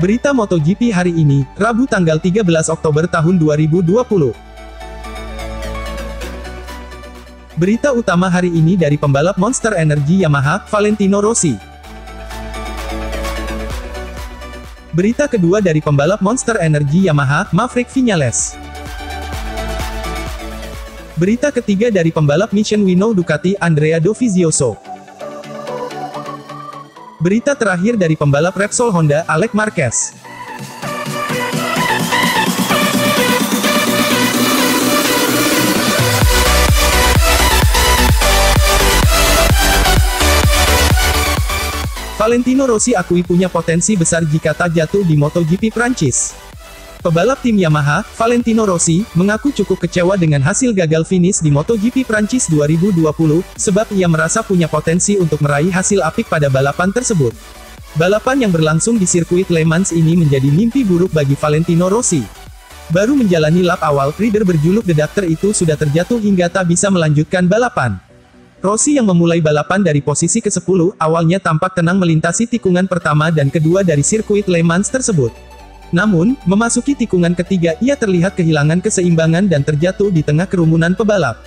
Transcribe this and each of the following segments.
Berita MotoGP hari ini, Rabu tanggal 13 Oktober tahun 2020. Berita utama hari ini dari pembalap Monster Energy Yamaha, Valentino Rossi. Berita kedua dari pembalap Monster Energy Yamaha, Maverick Viñales. Berita ketiga dari pembalap Mission Winnow Ducati, Andrea Dovizioso. Berita terakhir dari pembalap Repsol Honda, Alex Marquez. Valentino Rossi akui punya potensi besar jika tak jatuh di MotoGP Prancis. Pebalap tim Yamaha, Valentino Rossi, mengaku cukup kecewa dengan hasil gagal finish di MotoGP Prancis 2020, sebab ia merasa punya potensi untuk meraih hasil apik pada balapan tersebut. Balapan yang berlangsung di sirkuit Le Mans ini menjadi mimpi buruk bagi Valentino Rossi. Baru menjalani lap awal, rider berjuluk The Doctor itu sudah terjatuh hingga tak bisa melanjutkan balapan. Rossi yang memulai balapan dari posisi ke-10, awalnya tampak tenang melintasi tikungan pertama dan kedua dari sirkuit Le Mans tersebut. Namun, memasuki tikungan ketiga ia terlihat kehilangan keseimbangan dan terjatuh di tengah kerumunan pebalap.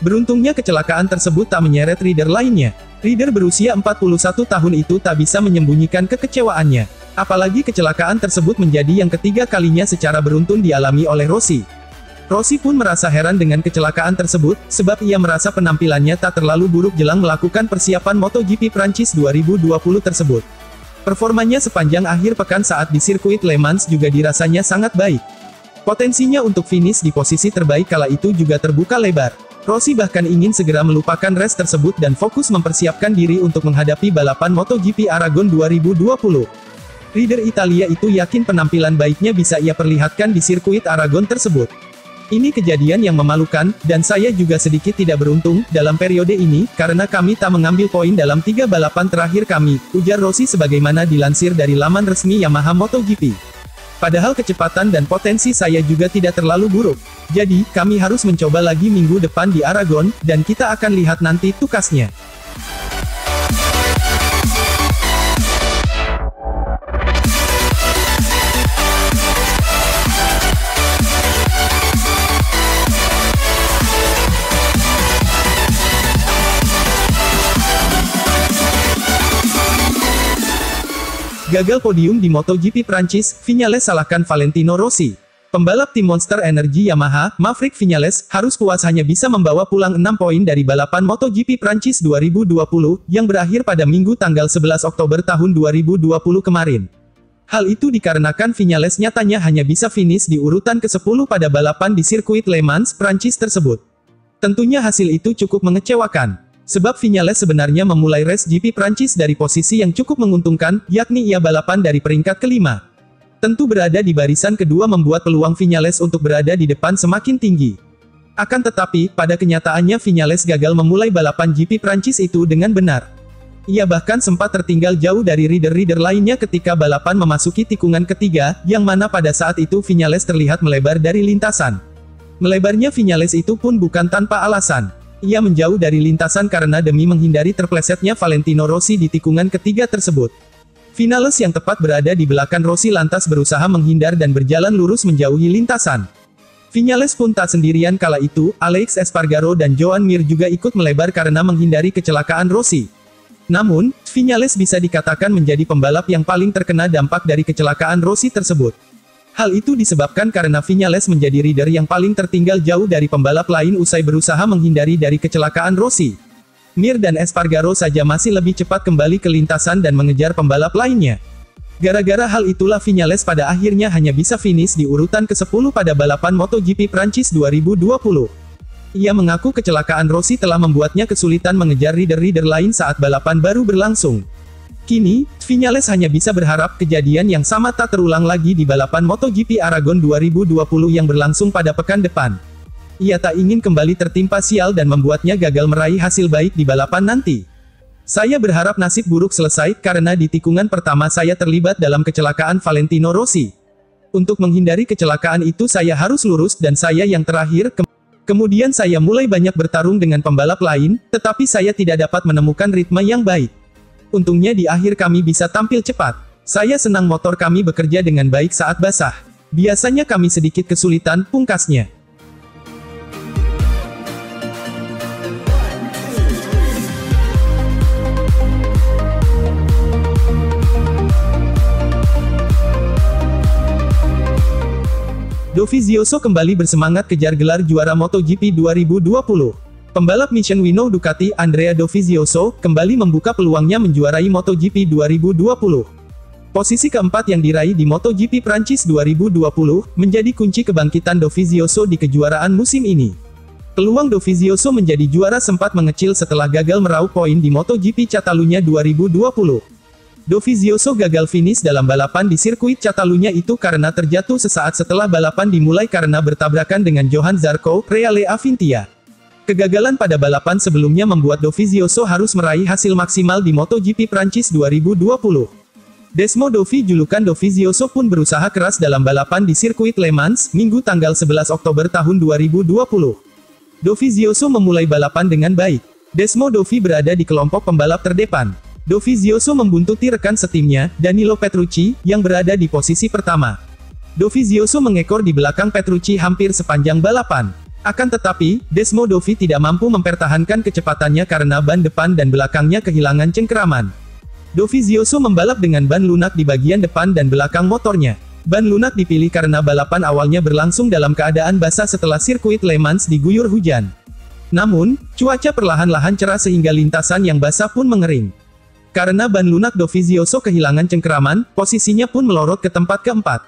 Beruntungnya kecelakaan tersebut tak menyeret rider lainnya. Rider berusia 41 tahun itu tak bisa menyembunyikan kekecewaannya. Apalagi kecelakaan tersebut menjadi yang ketiga kalinya secara beruntun dialami oleh Rossi. Rossi pun merasa heran dengan kecelakaan tersebut, sebab ia merasa penampilannya tak terlalu buruk jelang melakukan persiapan MotoGP Prancis 2020 tersebut. Performanya sepanjang akhir pekan saat di sirkuit Le Mans juga dirasanya sangat baik. Potensinya untuk finish di posisi terbaik kala itu juga terbuka lebar. Rossi bahkan ingin segera melupakan race tersebut dan fokus mempersiapkan diri untuk menghadapi balapan MotoGP Aragon 2020. Rider Italia itu yakin penampilan baiknya bisa ia perlihatkan di sirkuit Aragon tersebut. Ini kejadian yang memalukan, dan saya juga sedikit tidak beruntung, dalam periode ini, karena kami tak mengambil poin dalam 3 balapan terakhir kami, ujar Rossi sebagaimana dilansir dari laman resmi Yamaha MotoGP. Padahal kecepatan dan potensi saya juga tidak terlalu buruk. Jadi, kami harus mencoba lagi minggu depan di Aragon, dan kita akan lihat nanti tukasnya. Gagal podium di MotoGP Prancis, Viñales salahkan Valentino Rossi. Pembalap tim Monster Energy Yamaha, Maverick Viñales, harus puas hanya bisa membawa pulang 6 poin dari balapan MotoGP Prancis 2020, yang berakhir pada Minggu tanggal 11 Oktober tahun 2020 kemarin. Hal itu dikarenakan Viñales nyatanya hanya bisa finish di urutan ke-10 pada balapan di sirkuit Le Mans, Prancis tersebut. Tentunya hasil itu cukup mengecewakan. Sebab Viñales sebenarnya memulai race GP Prancis dari posisi yang cukup menguntungkan, yakni ia balapan dari peringkat kelima. Tentu berada di barisan kedua membuat peluang Viñales untuk berada di depan semakin tinggi. Akan tetapi, pada kenyataannya Viñales gagal memulai balapan GP Prancis itu dengan benar. Ia bahkan sempat tertinggal jauh dari rider-rider lainnya ketika balapan memasuki tikungan ketiga, yang mana pada saat itu Viñales terlihat melebar dari lintasan. Melebarnya Viñales itu pun bukan tanpa alasan. Ia menjauh dari lintasan karena demi menghindari terplesetnya Valentino Rossi di tikungan ketiga tersebut. Viñales yang tepat berada di belakang Rossi lantas berusaha menghindar dan berjalan lurus menjauhi lintasan. Viñales pun tak sendirian kala itu, Alex Espargaro dan Joan Mir juga ikut melebar karena menghindari kecelakaan Rossi. Namun, Viñales bisa dikatakan menjadi pembalap yang paling terkena dampak dari kecelakaan Rossi tersebut. Hal itu disebabkan karena Viñales menjadi rider yang paling tertinggal jauh dari pembalap lain usai berusaha menghindari dari kecelakaan Rossi. Mir dan Espargaro saja masih lebih cepat kembali ke lintasan dan mengejar pembalap lainnya. Gara-gara hal itulah Viñales pada akhirnya hanya bisa finish di urutan ke-10 pada balapan MotoGP Prancis 2020. Ia mengaku kecelakaan Rossi telah membuatnya kesulitan mengejar rider-rider lain saat balapan baru berlangsung. Kini, Viñales hanya bisa berharap kejadian yang sama tak terulang lagi di balapan MotoGP Aragon 2020 yang berlangsung pada pekan depan. Ia tak ingin kembali tertimpa sial dan membuatnya gagal meraih hasil baik di balapan nanti. Saya berharap nasib buruk selesai karena di tikungan pertama saya terlibat dalam kecelakaan Valentino Rossi. Untuk menghindari kecelakaan itu saya harus lurus dan saya yang terakhir. Kemudian saya mulai banyak bertarung dengan pembalap lain, tetapi saya tidak dapat menemukan ritme yang baik. Untungnya di akhir kami bisa tampil cepat. Saya senang motor kami bekerja dengan baik saat basah. Biasanya kami sedikit kesulitan, pungkasnya. Dovizioso kembali bersemangat kejar gelar juara MotoGP 2020. Pembalap Michelin Ducati Andrea Dovizioso kembali membuka peluangnya menjuarai MotoGP 2020. Posisi keempat yang diraih di MotoGP Prancis 2020 menjadi kunci kebangkitan Dovizioso di kejuaraan musim ini. Peluang Dovizioso menjadi juara sempat mengecil setelah gagal meraup poin di MotoGP Catalunya 2020. Dovizioso gagal finish dalam balapan di sirkuit Catalunya itu karena terjatuh sesaat setelah balapan dimulai karena bertabrakan dengan Johan Zarco, Reale Avintia. Kegagalan pada balapan sebelumnya membuat Dovizioso harus meraih hasil maksimal di MotoGP Prancis 2020. Desmo Dovi julukan Dovizioso pun berusaha keras dalam balapan di sirkuit Le Mans, Minggu tanggal 11 Oktober tahun 2020. Dovizioso memulai balapan dengan baik. Desmo Dovi berada di kelompok pembalap terdepan. Dovizioso membuntuti rekan setimnya, Danilo Petrucci, yang berada di posisi pertama. Dovizioso mengekor di belakang Petrucci hampir sepanjang balapan. Akan tetapi, Desmo Dovi tidak mampu mempertahankan kecepatannya karena ban depan dan belakangnya kehilangan cengkeraman. Dovizioso membalap dengan ban lunak di bagian depan dan belakang motornya. Ban lunak dipilih karena balapan awalnya berlangsung dalam keadaan basah setelah sirkuit Le Mans diguyur hujan. Namun, cuaca perlahan-lahan cerah sehingga lintasan yang basah pun mengering. Karena ban lunak Dovizioso kehilangan cengkeraman, posisinya pun melorot ke tempat keempat.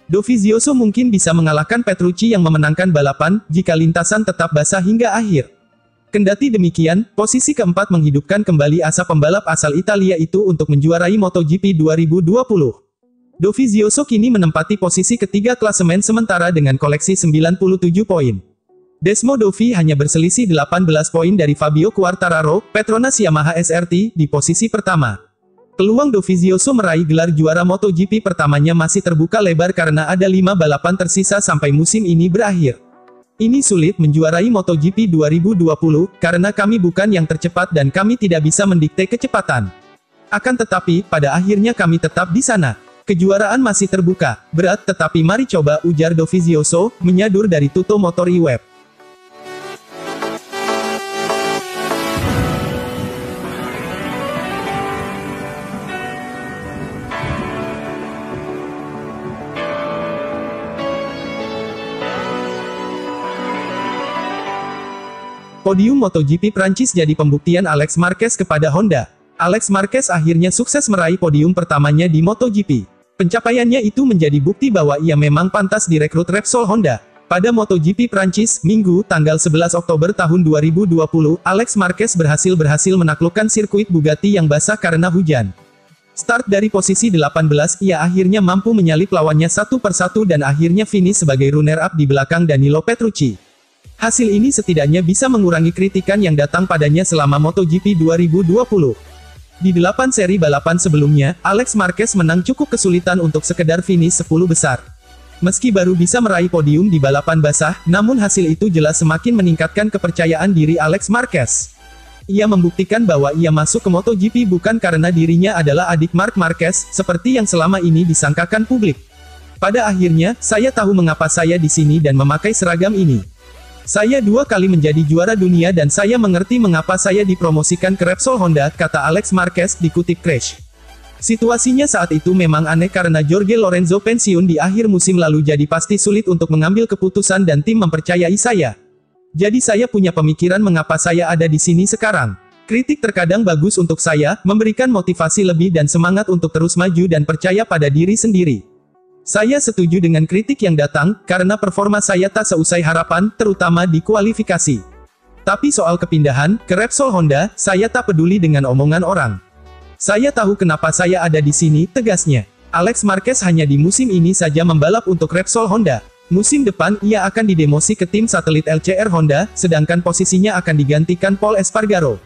Dovizioso mungkin bisa mengalahkan Petrucci yang memenangkan balapan, jika lintasan tetap basah hingga akhir. Kendati demikian, posisi keempat menghidupkan kembali asa pembalap asal Italia itu untuk menjuarai MotoGP 2020. Dovizioso kini menempati posisi ketiga klasemen sementara dengan koleksi 97 poin. Desmo Dovi hanya berselisih 18 poin dari Fabio Quartararo, Petronas Yamaha SRT, di posisi pertama. Peluang Dovizioso meraih gelar juara MotoGP pertamanya masih terbuka lebar karena ada 5 balapan tersisa sampai musim ini berakhir. Ini sulit menjuarai MotoGP 2020, karena kami bukan yang tercepat dan kami tidak bisa mendikte kecepatan. Akan tetapi, pada akhirnya kami tetap di sana. Kejuaraan masih terbuka, berat tetapi mari coba, ujar Dovizioso, menyadur dari Tutto Motori Web. Podium MotoGP Prancis jadi pembuktian Alex Marquez kepada Honda. Alex Marquez akhirnya sukses meraih podium pertamanya di MotoGP. Pencapaiannya itu menjadi bukti bahwa ia memang pantas direkrut Repsol Honda. Pada MotoGP Prancis, Minggu, tanggal 11 Oktober tahun 2020, Alex Marquez berhasil menaklukkan sirkuit Bugatti yang basah karena hujan. Start dari posisi 18, ia akhirnya mampu menyalip lawannya satu persatu dan akhirnya finish sebagai runner-up di belakang Danilo Petrucci. Hasil ini setidaknya bisa mengurangi kritikan yang datang padanya selama MotoGP 2020. Di 8 seri balapan sebelumnya, Alex Marquez menang cukup kesulitan untuk sekedar finish 10 besar. Meski baru bisa meraih podium di balapan basah, namun hasil itu jelas semakin meningkatkan kepercayaan diri Alex Marquez. Ia membuktikan bahwa ia masuk ke MotoGP bukan karena dirinya adalah adik Marc Marquez, seperti yang selama ini disangkakan publik. Pada akhirnya, saya tahu mengapa saya di sini dan memakai seragam ini. Saya 2 kali menjadi juara dunia dan saya mengerti mengapa saya dipromosikan ke Repsol Honda, kata Alex Marquez, dikutip Crash. Situasinya saat itu memang aneh karena Jorge Lorenzo pensiun di akhir musim lalu jadi pasti sulit untuk mengambil keputusan dan tim mempercayai saya. Jadi saya punya pemikiran mengapa saya ada di sini sekarang. Kritik terkadang bagus untuk saya, memberikan motivasi lebih dan semangat untuk terus maju dan percaya pada diri sendiri. Saya setuju dengan kritik yang datang, karena performa saya tak seusai harapan, terutama di kualifikasi. Tapi soal kepindahan ke Repsol Honda, saya tak peduli dengan omongan orang. Saya tahu kenapa saya ada di sini, tegasnya. Alex Marquez hanya di musim ini saja membalap untuk Repsol Honda. Musim depan, ia akan didemosi ke tim satelit LCR Honda, sedangkan posisinya akan digantikan Pol Espargaro.